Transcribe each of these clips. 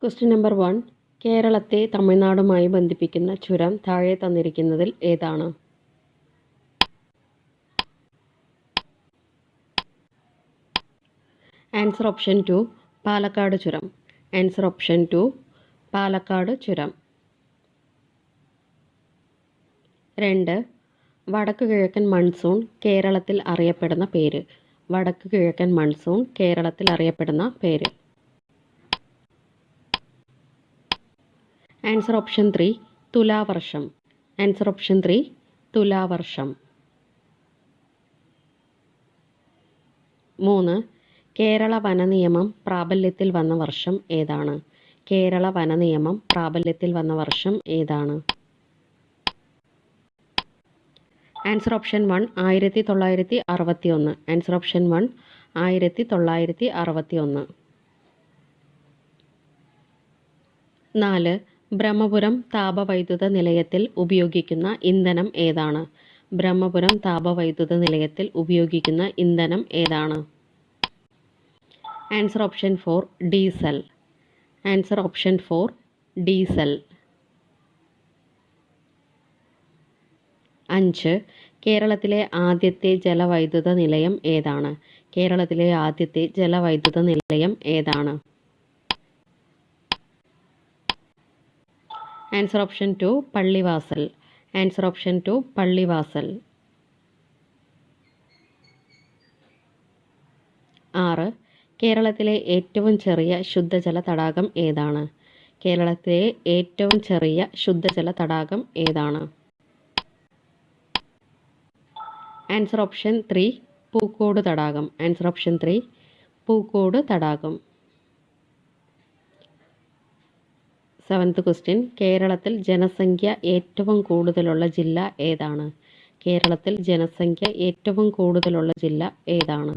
Question number 1. കേരളത്തെ തമിഴ്നാടുമായി ബന്ധിപ്പിക്കുന്ന ചുരം താഴെ തന്നിരിക്കുന്നതിൽ ഏതാണ്? ആൻസർ ഓപ്ഷൻ 2 പാലക്കാട് ചുരം. ആൻസർ ഓപ്ഷൻ 2 പാലക്കാട് ചുരം. 2. വടക്ക് കിഴക്കൻ മൺസൂൺ കേരളത്തിൽ അറിയപ്പെടുന്ന പേര്. വടക്ക് കിഴക്കൻ മൺസൂൺ കേരളത്തിൽ അറിയപ്പെടുന്ന പേര്. ആൻസർ ഓപ്ഷൻ 3 തുലാവർഷം. ആൻസർ ഓപ്ഷൻ 3 തുലാവർഷം. 3. കേരള വന നിയമം പ്രാബല്യത്തിൽ വന്ന വർഷം ഏതാണ്? കേരള വന നിയമം പ്രാബല്യത്തിൽ വന്ന വർഷം ഏതാണ്? Answer option 1 1961. Answer option 1 1961. 4. Brahmapuram താപവൈദ്യുത നിലയത്തിൽ ഉപയോഗിക്കുന്ന ഇന്ധനം ഏതാണ്? ബ്രഹ്മപുരം താപവൈദ്യുത നിലയത്തിൽ ഉപയോഗിക്കുന്ന ഇന്ധനം ഏതാണ്? Answer option 4 diesel. Answer option 4 diesel. 5. കേരളത്തിലെ ആദ്യത്തെ ജലവൈദ്യുത നിലയം ഏതാണ്? കേരളത്തിലെ ആദ്യത്തെ ജലവൈദ്യുത നിലയം ഏതാണ്? Answer option 2 Pallivasal. Answer option 2 Pallivasal. 6. കേരളത്തിലെ ഏറ്റവും ചെറിയ ശുദ്ധജല തടാകം ഏതാണ്? കേരളത്തിലെ ഏറ്റവും ചെറിയ ശുദ്ധജല തടാകം ഏതാണ്? ആൻസർ ഓപ്ഷൻ 3 പൂക്കോട് തടാകം. ആൻസർ ഓപ്ഷൻ 3 പൂക്കോട് തടാകം. 7th question. കേരളത്തിൽ ജനസംഖ്യ ഏറ്റവും കൂടുതലുള്ള ജില്ല ഏതാണ്? കേരളത്തിൽ ജനസംഖ്യ ഏറ്റവും കൂടുതലുള്ള ജില്ല ഏതാണ്?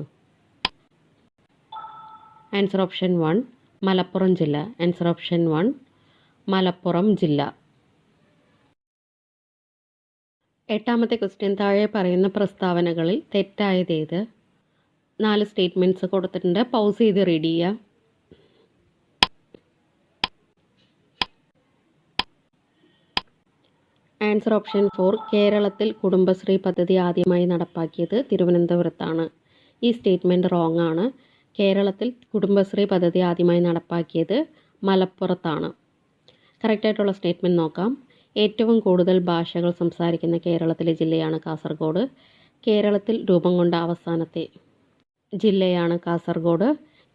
ആൻസർ ഓപ്ഷൻ 1 മലപ്പുറം ജില്ല. ആൻസർ ഓപ്ഷൻ 1 മലപ്പുറം ജില്ല. 8ാമത്തെ ക്വസ്റ്റ്യൻ. താഴെ പറയുന്ന പ്രസ്താവനകളിൽ തെറ്റായതേത്? 4 സ്റ്റേറ്റ്മെൻറ്റ്സ് കൊടുത്തിട്ടുണ്ട്. പൗസ് ചെയ്ത് റീഡ് ചെയ്യുക. ആൻസർ ഓപ്ഷൻ 4 കേരളത്തിൽ കുടുംബശ്രീ പദ്ധതി ആദ്യമായി നടപ്പാക്കിയത് തിരുവനന്തപുരത്താണ്. ഈ സ്റ്റേറ്റ്മെൻറ്റ് റോങ് ആണ്. കേരളത്തിൽ കുടുംബശ്രീ പദ്ധതി ആദ്യമായി നടപ്പാക്കിയത് മലപ്പുറത്താണ്. കറക്റ്റായിട്ടുള്ള സ്റ്റേറ്റ്മെൻറ്റ് നോക്കാം. ഏറ്റവും കൂടുതൽ ഭാഷകൾ സംസാരിക്കുന്ന കേരളത്തിലെ ജില്ലയാണ് കാസർഗോഡ്. കേരളത്തിൽ രൂപം കൊണ്ട അവസാനത്തെ ജില്ലയാണ് കാസർഗോഡ്.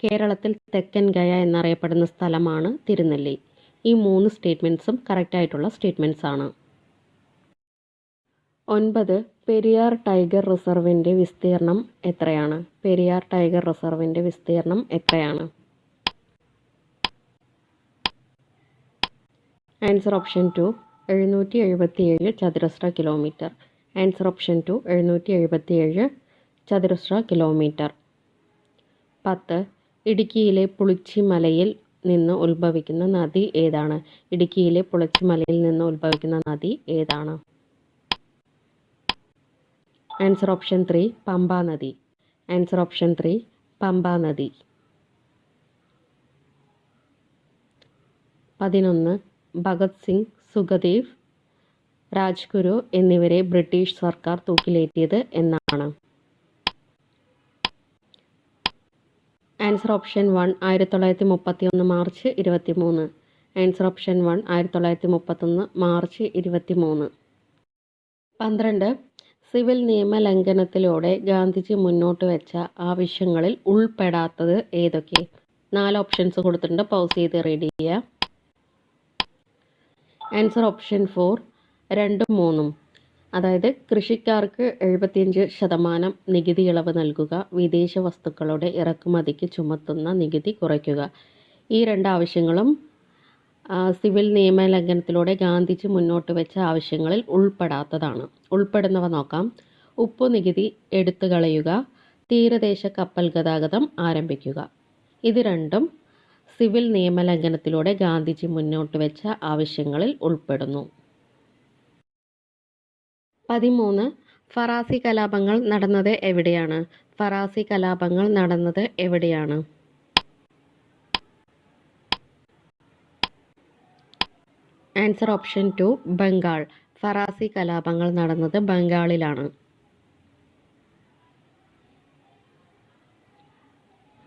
കേരളത്തിൽ തെക്കൻ ഗയ എന്നറിയപ്പെടുന്ന സ്ഥലമാണ് തിരുനെല്ലി. ഈ 3 സ്റ്റേറ്റ്മെൻറ്റ്സും കറക്റ്റായിട്ടുള്ള സ്റ്റേറ്റ്മെൻറ്റ്സ് ആണ്. 9. പെരിയാർ ടൈഗർ റിസർവിൻ്റെ വിസ്തീർണം എത്രയാണ്? പെരിയാർ ടൈഗർ റിസർവിൻ്റെ വിസ്തീർണം എത്രയാണ്? ആൻസർ ഓപ്ഷൻ 2 777 ചതുരശ്ര കിലോമീറ്റർ. ആൻസർ ഓപ്ഷൻ 2 777 ചതുരശ്ര കിലോമീറ്റർ. 10. ഇടുക്കിയിലെ പുളിച്ചിമലയിൽ നിന്ന് ഉത്ഭവിക്കുന്ന നദി ഏതാണ്? ഇടുക്കിയിലെ പുളിച്ചിമലയിൽ നിന്ന് ഉത്ഭവിക്കുന്ന നദി ഏതാണ്? ആൻസർ ഓപ്ഷൻ 3 പമ്പ നദി. ആൻസർ ഓപ്ഷൻ 3 പമ്പ നദി. 11. ഭഗത് സിംഗ്, സുഖദേവ്, രാജ്ഗുരു എന്നിവരെ ബ്രിട്ടീഷ് സർക്കാർ തൂക്കിലേറ്റിയത് എന്നാണ്? Answer option 1 1931 March 23. Answer option 1 1931 March 23. 12. Civil നിയമ ലംഘനത്തിലൂടെ ഗാന്ധിജി മുന്നോട്ട് വെച്ച ആവശ്യങ്ങളിൽ ഉൾപ്പെടാത്തത് ഏതൊക്കെ? 4 ഓപ്ഷൻസ് കൊടുത്തിട്ടുണ്ട്. പൗസ് ചെയ്ത് റീഡ് ചെയ്യുക. Answer option 4 2ഉം 3ഉം. അതായത് കൃഷിക്കാർക്ക് 75% നികുതി ഇളവ് നൽകുക, വിദേശ വസ്തുക്കളുടെ ഇറക്കുമതിക്ക് ചുമത്തുന്ന നികുതി കുറയ്ക്കുക. ഈ 2 ആവശ്യങ്ങളും സിവിൽ നിയമ ലംഘനത്തിലൂടെ ഗാന്ധിജി മുന്നോട്ട് വെച്ച ആവശ്യങ്ങളിൽ ഉൾപ്പെടാത്തതാണ്. ഉൾപ്പെടുന്നവ നോക്കാം. ഉപ്പു നികുതി എടുത്തു കളയുക, തീരദേശ കപ്പൽ ഗതാഗതം ആരംഭിക്കുക. ഇത് 2ഉം സിവിൽ നിയമ ലംഘനത്തിലൂടെ ഗാന്ധിജി മുന്നോട്ട് വെച്ച ആവശ്യങ്ങളിൽ ഉൾപ്പെടുന്നു. 13. ഫറാസി കലാപങ്ങൾ നടന്നത് എവിടെയാണ്? ഫറാസി കലാപങ്ങൾ നടന്നത് എവിടെയാണ്? Answer option 2 Bengal. ഫറാസി കലാപങ്ങൾ നടന്നത് ബംഗാളിലാണ്.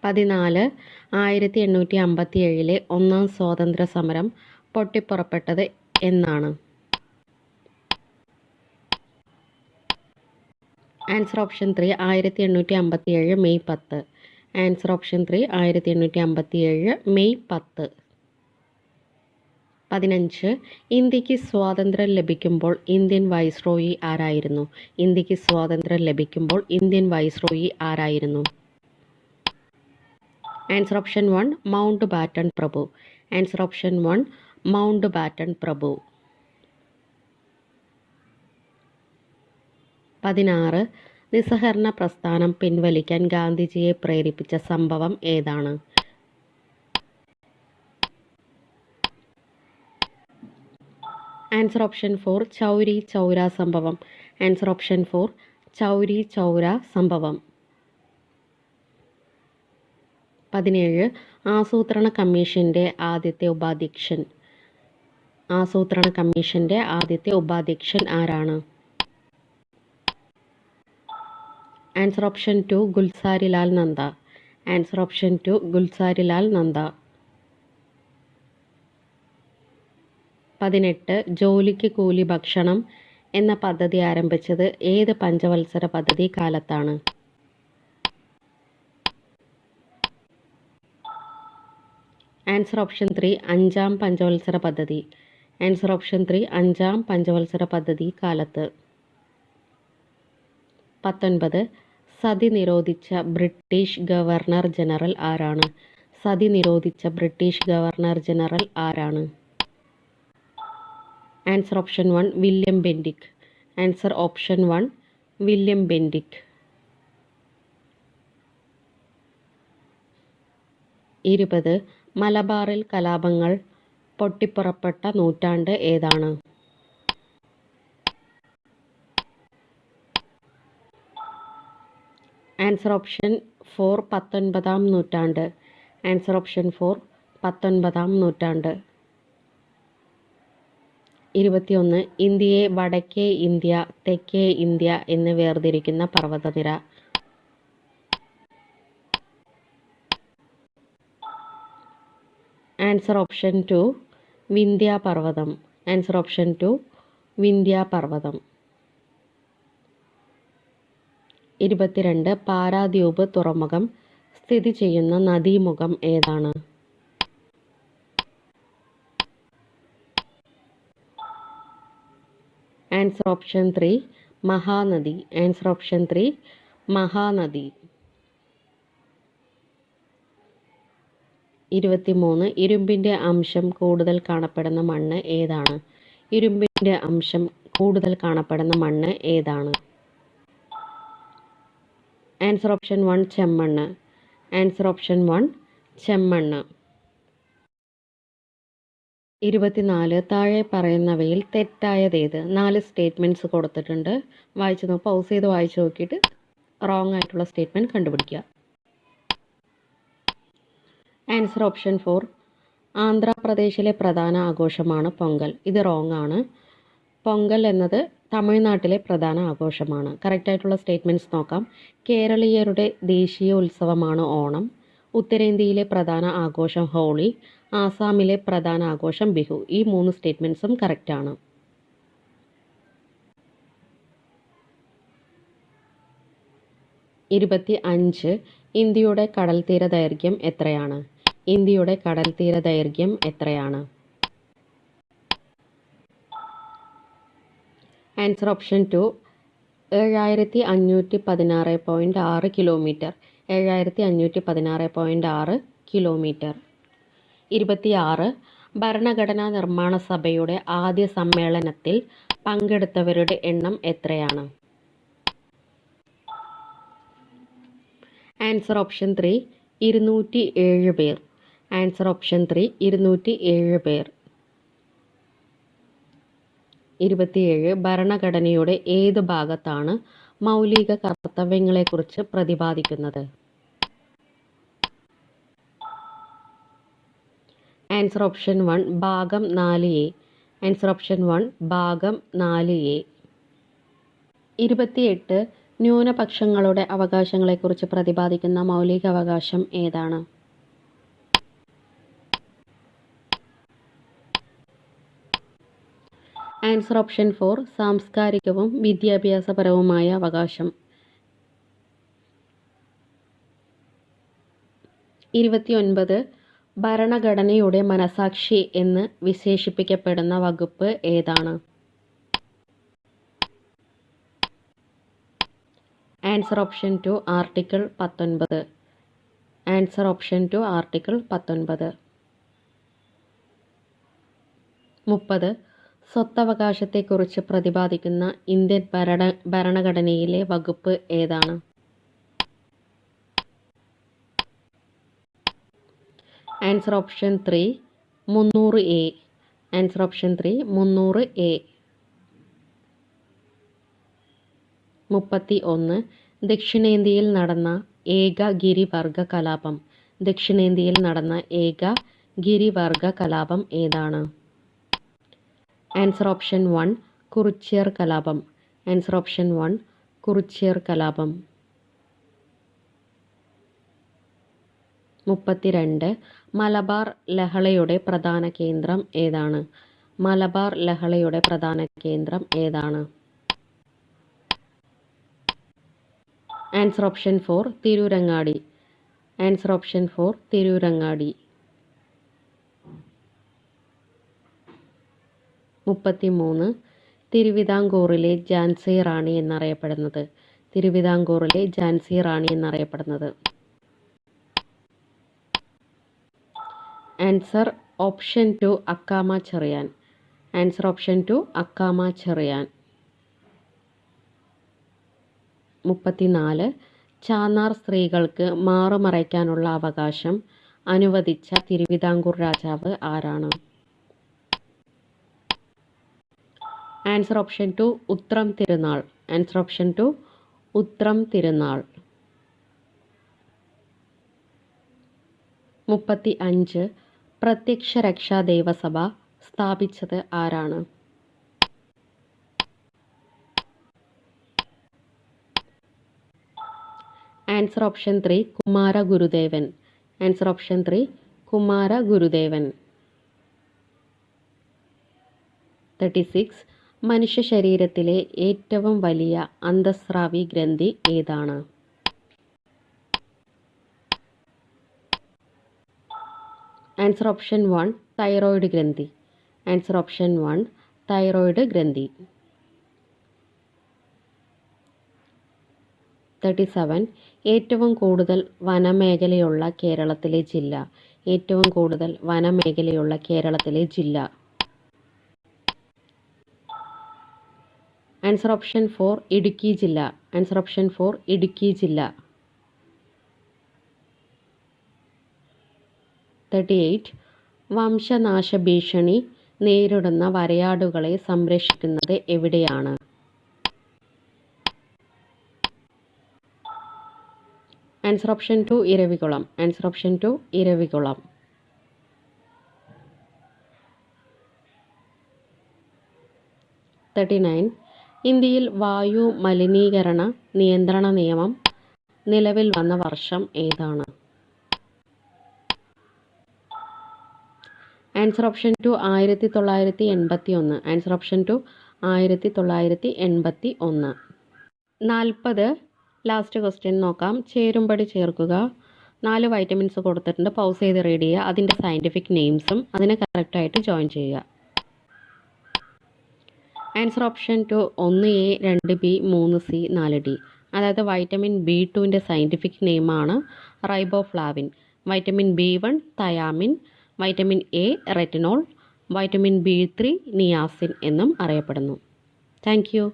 14 1857 ഒന്നാം സ്വാതന്ത്ര്യ സമരം പൊട്ടിപ്പുറപ്പെട്ടത് എന്നാണ്? Answer option 3 1857 May 10. Answer option 3 1857 May 10. 15 ഇന്ത്യക്ക് സ്വാതന്ത്ര്യം ലഭിക്കുമ്പോൾ ഇന്ത്യൻ വൈസ്രോയി ആരായിരുന്നു? ഇന്ത്യക്ക് സ്വാതന്ത്ര്യം ലഭിക്കുമ്പോൾ ഇന്ത്യൻ വൈസ്രോയി ആരായിരുന്നു? ആൻസർ ഓപ്ഷൻ 1 മൗണ്ട് ബാറ്റൺ പ്രഭു. ആൻസർ ഓപ്ഷൻ 1 മൗണ്ട് ബാറ്റൺ പ്രഭു. 16 നിസ്സഹകരണ പ്രസ്ഥാനം പിൻവലിക്കാൻ ഗാന്ധിജിയെ പ്രേരിപ്പിച്ച സംഭവം ഏതാണ്? ആൻസർ ഓപ്ഷൻ 4 ചൗരി ചൗര സംഭവം. ആൻസർ ഓപ്ഷൻ 4 ചൗരി ചൗര സംഭവം. 17 ആസൂത്രണ കമ്മീഷന്റെ ആദ്യത്തെ ഉപാധ്യക്ഷൻ. ആസൂത്രണ കമ്മീഷന്റെ ആദ്യത്തെ ഉപാധ്യക്ഷൻ ആരാണ്? Answer option 2 Gulzarilal Nanda. Answer option 2 Gulzarilal Nanda. 18 ജോലിക്ക് കൂലി ഭക്ഷണം എന്ന പദ്ധതി ആരംഭിച്ചത് ഏത് പഞ്ചവത്സര പദ്ധതി കാലത്താണ്? ആൻസർ ഓപ്ഷൻ 3 അഞ്ചാം പഞ്ചവത്സര പദ്ധതി. ആൻസർ ഓപ്ഷൻ 3 അഞ്ചാം പഞ്ചവത്സര പദ്ധതി കാലത്ത്. 19 സതി നിരോധിച്ച ബ്രിട്ടീഷ് ഗവർണർ ജനറൽ ആരാണ്? സതി നിരോധിച്ച ബ്രിട്ടീഷ് ഗവർണർ ജനറൽ ആരാണ്? Answer option 1 William Bentinck. Answer option 1 William Bentinck. 20 മലബാറിൽ കലാപങ്ങൾ പൊട്ടിപ്പുറപ്പെട്ട നൂറ്റാണ്ട് ഏതാണ്? ആൻസർ ഓപ്ഷൻ 4 19-ാം നൂറ്റാണ്ട്. ആൻസർ ഓപ്ഷൻ 4 19-ാം നൂറ്റാണ്ട്. 21 ഇന്ത്യയെ വടക്കേ ഇന്ത്യ തെക്കേ ഇന്ത്യ എന്ന് വേർതിരിക്കുന്ന പർവ്വതനിര. ആൻസർ ഓപ്ഷൻ 2 വിന്ധ്യ പർവ്വതം. ആൻസർ ഓപ്ഷൻ 2 വിന്ധ്യ പർവ്വതം. 22 പാരാദ്വീപ് തുറമുഖം സ്ഥിതി ചെയ്യുന്ന നദീമുഖം ഏതാണ്? Answer option 3 Mahanadi. Answer option 3 Mahanadi. 23 ഇരുമ്പിൻ്റെ അംശം കൂടുതൽ കാണപ്പെടുന്ന മണ്ണ് ഏതാണ്? ഇരുമ്പിൻ്റെ അംശം കൂടുതൽ കാണപ്പെടുന്ന മണ്ണ് ഏതാണ്? Answer option 1 ചെമ്മണ്ണ്. Answer option 1 ചെമ്മണ്ണ്. 24 താഴെ പറയുന്നവയിൽ തെറ്റായതേത്? 4 സ്റ്റേറ്റ്മെൻറ്റ്സ് കൊടുത്തിട്ടുണ്ട്. പൗസ് ചെയ്ത് വായിച്ച് നോക്കിയിട്ട് റോങ് ആയിട്ടുള്ള സ്റ്റേറ്റ്മെൻറ്റ് കണ്ടുപിടിക്കുക. ആൻസർ ഓപ്ഷൻ 4 ആന്ധ്രാപ്രദേശിലെ പ്രധാന ആഘോഷമാണ് പൊങ്കൽ. ഇത് റോങ് ആണ്. പൊങ്കൽ എന്നത് തമിഴ്നാട്ടിലെ പ്രധാന ആഘോഷമാണ്. കറക്റ്റായിട്ടുള്ള സ്റ്റേറ്റ്മെൻറ്റ്സ് നോക്കാം. കേരളീയരുടെ ദേശീയ ഉത്സവമാണ് ഓണം. ഉത്തരേന്ത്യയിലെ പ്രധാന ആഘോഷം ഹോളി. ആസാമിലെ പ്രധാന ആഘോഷം ബിഹു. ഈ 3 സ്റ്റേറ്റ്മെൻറ്റ്സും കറക്റ്റാണ്. 25 ഇന്ത്യയുടെ കടൽത്തീര ദൈർഘ്യം എത്രയാണ്? ഇന്ത്യയുടെ കടൽത്തീര ദൈർഘ്യം എത്രയാണ്? Answer option 2 7516.6 kilometre. 7516.6 കിലോമീറ്റർ. 26 ഭരണഘടനാ നിർമ്മാണ സഭയുടെ ആദ്യ സമ്മേളനത്തിൽ പങ്കെടുത്തവരുടെ എണ്ണം എത്രയാണ്? ആൻസർ ഓപ്ഷൻ 3 207 പേർ. ആൻസർ ഓപ്ഷൻ 3 207 പേർ. 27 ഭരണഘടനയുടെ ഏത് ഭാഗത്താണ് മൗലിക കർത്തവ്യങ്ങളെക്കുറിച്ച് പ്രതിപാദിക്കുന്നത്? ആൻസർ ഓപ്ഷൻ 1 ഭാഗം 4A. ആൻസർ ഓപ്ഷൻ 1 ഭാഗം 4A. 28 ന്യൂനപക്ഷങ്ങളുടെ അവകാശങ്ങളെക്കുറിച്ച് പ്രതിപാദിക്കുന്ന മൗലികാവകാശം ഏതാണ്? ആൻസർ ഓപ്ഷൻ 4 സാംസ്കാരികവും വിദ്യാഭ്യാസപരവുമായ അവകാശം. 29 ഭരണഘടനയുടെ മനസാക്ഷി എന്ന് വിശേഷിപ്പിക്കപ്പെടുന്ന വകുപ്പ് ഏതാണ്? Answer option 2 article 19. Answer option 2 article 19. 30 സ്വത്തവകാശത്തെക്കുറിച്ച് പ്രതിപാദിക്കുന്ന ഇന്ത്യൻ ഭരണഘടനയിലെ വകുപ്പ് ഏതാണ്? Answer option 3 300A. Answer option 3 300A. 31 ദക്ഷിണേന്ത്യയിൽ നടന്ന ഏക ഗിരിവർഗ കലാപം. ദക്ഷിണേന്ത്യയിൽ നടന്ന ഏക ഗിരിവർഗ കലാപം ഏതാണ്? ആൻസർ ഓപ്ഷൻ 1 കുറിച്യർ കലാപം. ആൻസർ ഓപ്ഷൻ 1 കുറിച്യർ കലാപം. 32 മലബാർ ലഹളയുടെ പ്രധാന കേന്ദ്രം ഏതാണ്? മലബാർ ലഹളയുടെ പ്രധാന കേന്ദ്രം ഏതാണ്? Answer option 4 Tirurangadi. Answer option 4 Tirurangadi. 33 തിരുവിതാംകൂറിലെ ഝാൻസി റാണി എന്നറിയപ്പെടുന്നത്. തിരുവിതാംകൂറിലെ ഝാൻസി റാണി എന്നറിയപ്പെടുന്നത്. Answer option 2 Accamma Cherian. Answer option 2 Accamma Cherian. 34 ചാന്നാർ സ്ത്രീകൾക്ക് മാറുമറയ്ക്കാനുള്ള അവകാശം അനുവദിച്ച തിരുവിതാംകൂർ രാജാവ് ആരാണ്? ആൻസർ ഓപ്ഷൻ 2 ഉത്രം തിരുനാൾ. ആൻസർ ഓപ്ഷൻ 2 ഉത്രം തിരുനാൾ. 35 പ്രത്യക്ഷ രക്ഷാ ദേവസഭ സ്ഥാപിച്ചത് ആരാണ്? ആൻസർ ഓപ്ഷൻ 3 കുമാര ഗുരുദേവൻ. ആൻസർ ഓപ്ഷൻ 3 കുമാര ഗുരുദേവൻ. 36 മനുഷ്യ ശരീരത്തിലെ ഏറ്റവും വലിയ അന്തഃസ്രാവി ഗ്രന്ഥി ഏതാണ്? ആൻസർ ഓപ്ഷൻ 1 തൈറോയ്ഡ് ഗ്രന്ഥി. ആൻസർ ഓപ്ഷൻ 1 തൈറോയ്ഡ് ഗ്രന്ഥി. 37 ഏറ്റവും കൂടുതൽ വനമേഖലയുള്ള കേരളത്തിലെ ജില്ല. ഏറ്റവും കൂടുതൽ വനമേഖലയുള്ള കേരളത്തിലെ ജില്ല. ആൻസർ ഓപ്ഷൻ 4 ഇടുക്കി ജില്ല. ആൻസർ ഓപ്ഷൻ 4 ഇടുക്കി ജില്ല. 38 വംശനാശ ഭീഷണി നേരിടുന്ന വരയാടുകളെ സംരക്ഷിക്കുന്നത് എവിടെയാണ്? Answer option 2 Eravikulam. Answer option 2 Eravikulam. 39 ഇന്ത്യയിൽ വായു മലിനീകരണ നിയന്ത്രണ നിയമം നിലവിൽ വന്ന വർഷം ഏതാണ്? Answer option 2 1981. Answer option 2 1981. 40 last question നോക്കാം. ചേരുംപടി ചേർക്കുക. 4 വൈറ്റമിൻസ് കൊടുത്തിട്ടുണ്ട്. പൗസ് ചെയ്ത് റീഡ് ചെയ്യുക. അതിൻ്റെ സയൻറ്റിഫിക് നെയിംസും അതിനെ കറക്റ്റായിട്ട് ജോയിൻ ചെയ്യുക. Answer option 2 1A 2B 3C 4D. അതായത് വൈറ്റമിൻ B2ൻ്റെ സയൻറ്റിഫിക് നെയിമാണ് riboflavin. Vitamin B1 thiamine. Vitamin A retinol. Vitamin B3 niacin എന്നും അറിയപ്പെടുന്നു. Thank U.